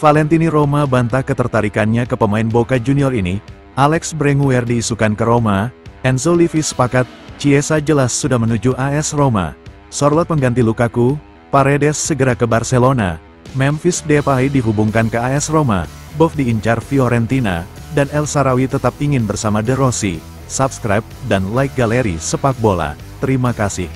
Valentini Roma bantah ketertarikannya ke pemain Boca Junior ini. Alex Berenguer diisukan ke Roma. Enzo Levy sepakat, Chiesa jelas sudah menuju AS Roma. Sorloth pengganti Lukaku. Paredes segera ke Barcelona. Memphis Depay dihubungkan ke AS Roma. Boff diincar Fiorentina. Dan El Shaarawy tetap ingin bersama De Rossi. Subscribe dan like Galeri Sepak Bola. Terima kasih.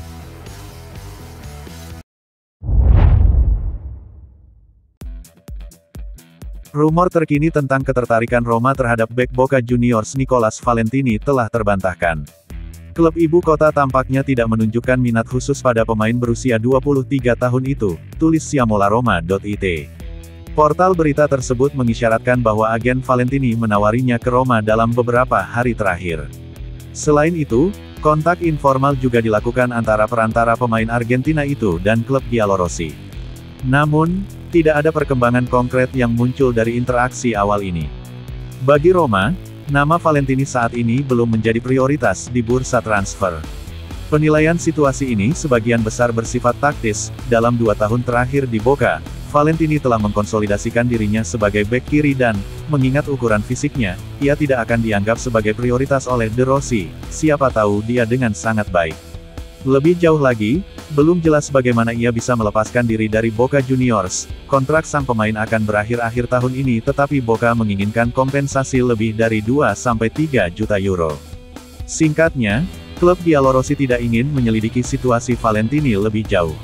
Rumor terkini tentang ketertarikan Roma terhadap bek Boca Juniors Nicolas Valentini telah terbantahkan. Klub ibu kota tampaknya tidak menunjukkan minat khusus pada pemain berusia 23 tahun itu, tulis siamolaroma.it. Portal berita tersebut mengisyaratkan bahwa agen Valentini menawarinya ke Roma dalam beberapa hari terakhir. Selain itu, kontak informal juga dilakukan antara perantara pemain Argentina itu dan klub Giallorossi. Namun, tidak ada perkembangan konkret yang muncul dari interaksi awal ini. Bagi Roma, nama Valentini saat ini belum menjadi prioritas di bursa transfer. Penilaian situasi ini sebagian besar bersifat taktis. Dalam 2 tahun terakhir di Boca, Valentini telah mengkonsolidasikan dirinya sebagai bek kiri dan, mengingat ukuran fisiknya, ia tidak akan dianggap sebagai prioritas oleh De Rossi. Siapa tahu dia dengan sangat baik. Lebih jauh lagi, belum jelas bagaimana ia bisa melepaskan diri dari Boca Juniors. Kontrak sang pemain akan berakhir akhir tahun ini, tetapi Boca menginginkan kompensasi lebih dari 2-3 juta euro. Singkatnya, klub Giallorossi tidak ingin menyelidiki situasi Valentini lebih jauh.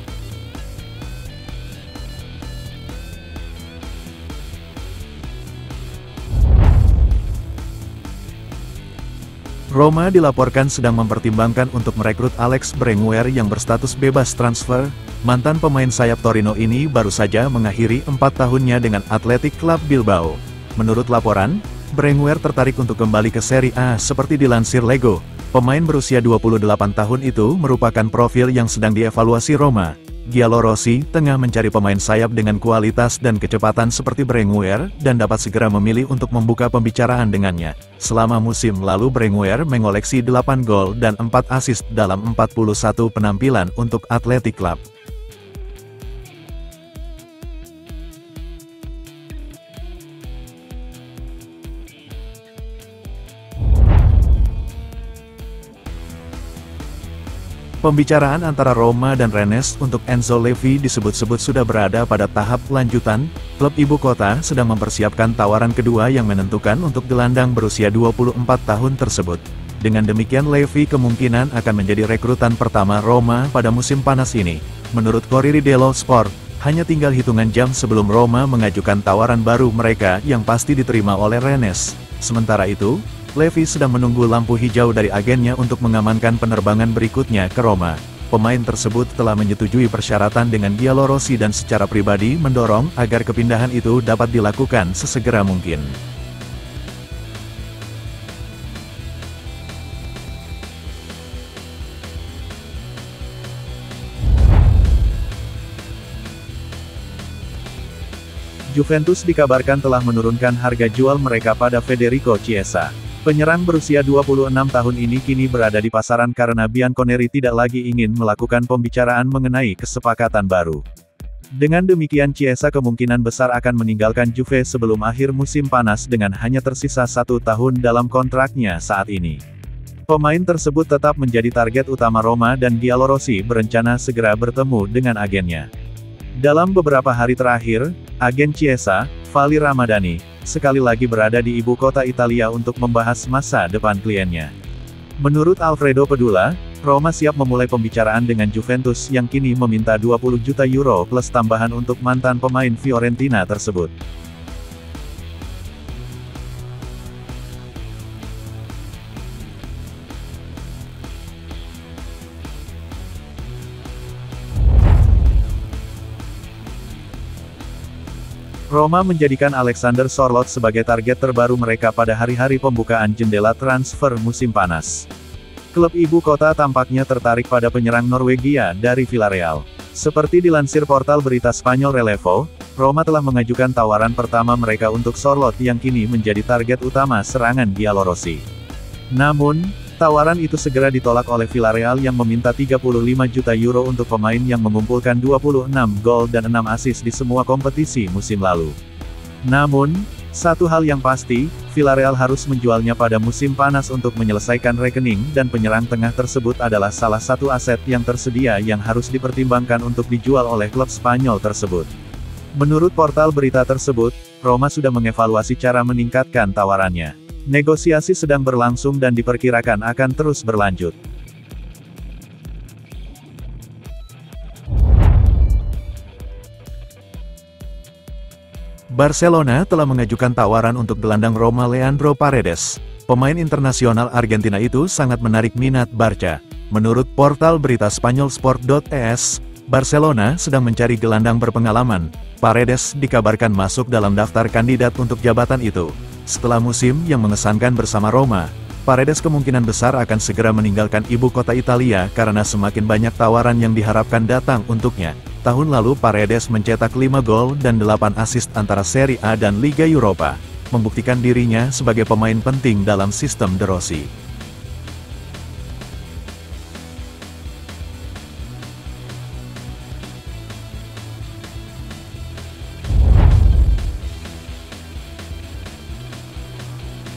Roma dilaporkan sedang mempertimbangkan untuk merekrut Alex Berenguer yang berstatus bebas transfer. Mantan pemain sayap Torino ini baru saja mengakhiri 4 tahunnya dengan Athletic Club Bilbao. Menurut laporan, Berenguer tertarik untuk kembali ke Serie A seperti dilansir Lego. Pemain berusia 28 tahun itu merupakan profil yang sedang dievaluasi Roma. Giallorossi tengah mencari pemain sayap dengan kualitas dan kecepatan seperti Berenguer, dan dapat segera memilih untuk membuka pembicaraan dengannya. Selama musim lalu Berenguer mengoleksi 8 gol dan 4 assist dalam 41 penampilan untuk Athletic Club. Pembicaraan antara Roma dan Rennes untuk Enzo Levy disebut-sebut sudah berada pada tahap lanjutan. Klub ibu kota sedang mempersiapkan tawaran kedua yang menentukan untuk gelandang berusia 24 tahun tersebut. Dengan demikian Levy kemungkinan akan menjadi rekrutan pertama Roma pada musim panas ini. Menurut Corriere dello Sport, hanya tinggal hitungan jam sebelum Roma mengajukan tawaran baru mereka yang pasti diterima oleh Rennes. Sementara itu, Levy sedang menunggu lampu hijau dari agennya untuk mengamankan penerbangan berikutnya ke Roma. Pemain tersebut telah menyetujui persyaratan dengan Giallorossi dan secara pribadi mendorong agar kepindahan itu dapat dilakukan sesegera mungkin. Juventus dikabarkan telah menurunkan harga jual mereka pada Federico Chiesa. Penyerang berusia 26 tahun ini kini berada di pasaran karena Bianconeri tidak lagi ingin melakukan pembicaraan mengenai kesepakatan baru. Dengan demikian Chiesa kemungkinan besar akan meninggalkan Juve sebelum akhir musim panas dengan hanya tersisa 1 tahun dalam kontraknya saat ini. Pemain tersebut tetap menjadi target utama Roma dan Giallorossi berencana segera bertemu dengan agennya. Dalam beberapa hari terakhir, agen Chiesa, Vali Ramadani, sekali lagi berada di ibu kota Italia untuk membahas masa depan kliennya. Menurut Alfredo Pedula, Roma siap memulai pembicaraan dengan Juventus yang kini meminta 20 juta euro plus tambahan untuk mantan pemain Fiorentina tersebut. Roma menjadikan Alexander Sorloth sebagai target terbaru mereka pada hari-hari pembukaan jendela transfer musim panas. Klub ibu kota tampaknya tertarik pada penyerang Norwegia dari Villarreal. Seperti dilansir portal berita Spanyol Relevo, Roma telah mengajukan tawaran pertama mereka untuk Sorloth yang kini menjadi target utama serangan Giallorossi. Namun, tawaran itu segera ditolak oleh Villarreal yang meminta 35 juta euro untuk pemain yang mengumpulkan 26 gol dan 6 assist di semua kompetisi musim lalu. Namun, satu hal yang pasti, Villarreal harus menjualnya pada musim panas untuk menyelesaikan rekening dan penyerang tengah tersebut adalah salah satu aset yang tersedia yang harus dipertimbangkan untuk dijual oleh klub Spanyol tersebut. Menurut portal berita tersebut, Roma sudah mengevaluasi cara meningkatkan tawarannya. Negosiasi sedang berlangsung dan diperkirakan akan terus berlanjut. Barcelona telah mengajukan tawaran untuk gelandang Roma Leandro Paredes. Pemain internasional Argentina itu sangat menarik minat Barca. Menurut portal berita Spanyol Sport.es, Barcelona sedang mencari gelandang berpengalaman. Paredes dikabarkan masuk dalam daftar kandidat untuk jabatan itu. Setelah musim yang mengesankan bersama Roma, Paredes kemungkinan besar akan segera meninggalkan ibu kota Italia karena semakin banyak tawaran yang diharapkan datang untuknya. Tahun lalu Paredes mencetak 5 gol dan 8 assist antara Serie A dan Liga Eropa, membuktikan dirinya sebagai pemain penting dalam sistem De Rossi.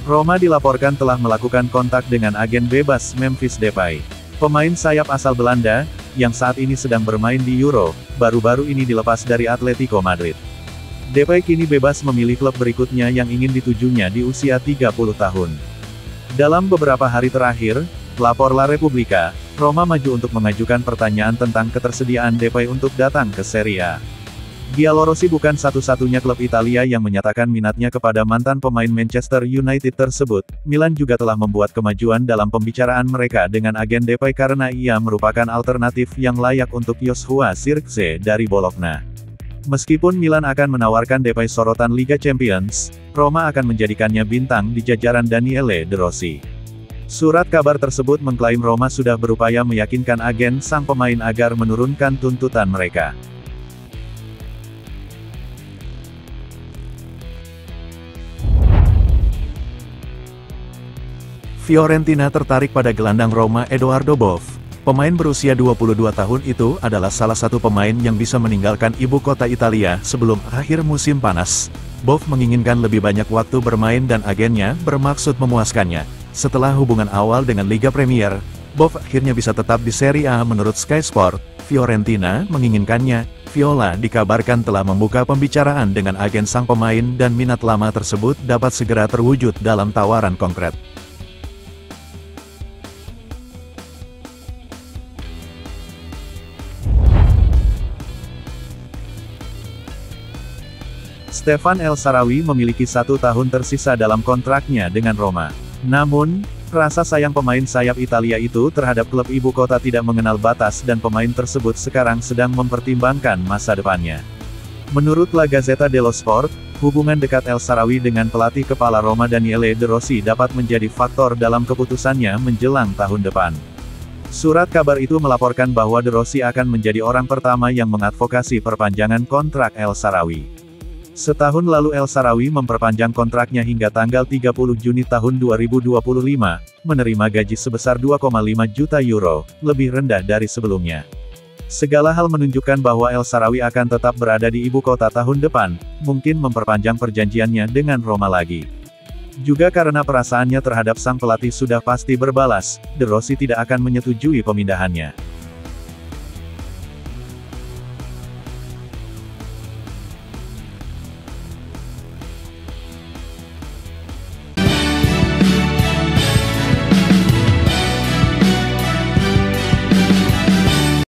Roma dilaporkan telah melakukan kontak dengan agen bebas Memphis Depay. Pemain sayap asal Belanda, yang saat ini sedang bermain di Euro, baru-baru ini dilepas dari Atletico Madrid. Depay kini bebas memilih klub berikutnya yang ingin ditujunya di usia 30 tahun. Dalam beberapa hari terakhir, lapor La Repubblica, Roma maju untuk mengajukan pertanyaan tentang ketersediaan Depay untuk datang ke Serie A. Giallorossi bukan satu-satunya klub Italia yang menyatakan minatnya kepada mantan pemain Manchester United tersebut. Milan juga telah membuat kemajuan dalam pembicaraan mereka dengan agen Depay karena ia merupakan alternatif yang layak untuk Joshua Zirkzee dari Bologna. Meskipun Milan akan menawarkan Depay sorotan Liga Champions, Roma akan menjadikannya bintang di jajaran Daniele De Rossi. Surat kabar tersebut mengklaim Roma sudah berupaya meyakinkan agen sang pemain agar menurunkan tuntutan mereka. Fiorentina tertarik pada gelandang Roma Edoardo Boff. Pemain berusia 22 tahun itu adalah salah satu pemain yang bisa meninggalkan ibu kota Italia sebelum akhir musim panas. Boff menginginkan lebih banyak waktu bermain dan agennya bermaksud memuaskannya. Setelah hubungan awal dengan Liga Premier, Boff akhirnya bisa tetap di Serie A menurut Sky Sport. Fiorentina menginginkannya. Viola dikabarkan telah membuka pembicaraan dengan agen sang pemain dan minat lama tersebut dapat segera terwujud dalam tawaran konkret. Stefan El Shaarawy memiliki 1 tahun tersisa dalam kontraknya dengan Roma. Namun, rasa sayang pemain sayap Italia itu terhadap klub ibu kota tidak mengenal batas dan pemain tersebut sekarang sedang mempertimbangkan masa depannya. Menurut La Gazzetta dello Sport, hubungan dekat El Shaarawy dengan pelatih kepala Roma Daniele De Rossi dapat menjadi faktor dalam keputusannya menjelang tahun depan. Surat kabar itu melaporkan bahwa De Rossi akan menjadi orang pertama yang mengadvokasi perpanjangan kontrak El Shaarawy. Setahun lalu El Shaarawy memperpanjang kontraknya hingga tanggal 30 Juni tahun 2025, menerima gaji sebesar 2,5 juta euro, lebih rendah dari sebelumnya. Segala hal menunjukkan bahwa El Shaarawy akan tetap berada di ibu kota tahun depan, mungkin memperpanjang perjanjiannya dengan Roma lagi. Juga karena perasaannya terhadap sang pelatih sudah pasti berbalas, De Rossi tidak akan menyetujui pemindahannya.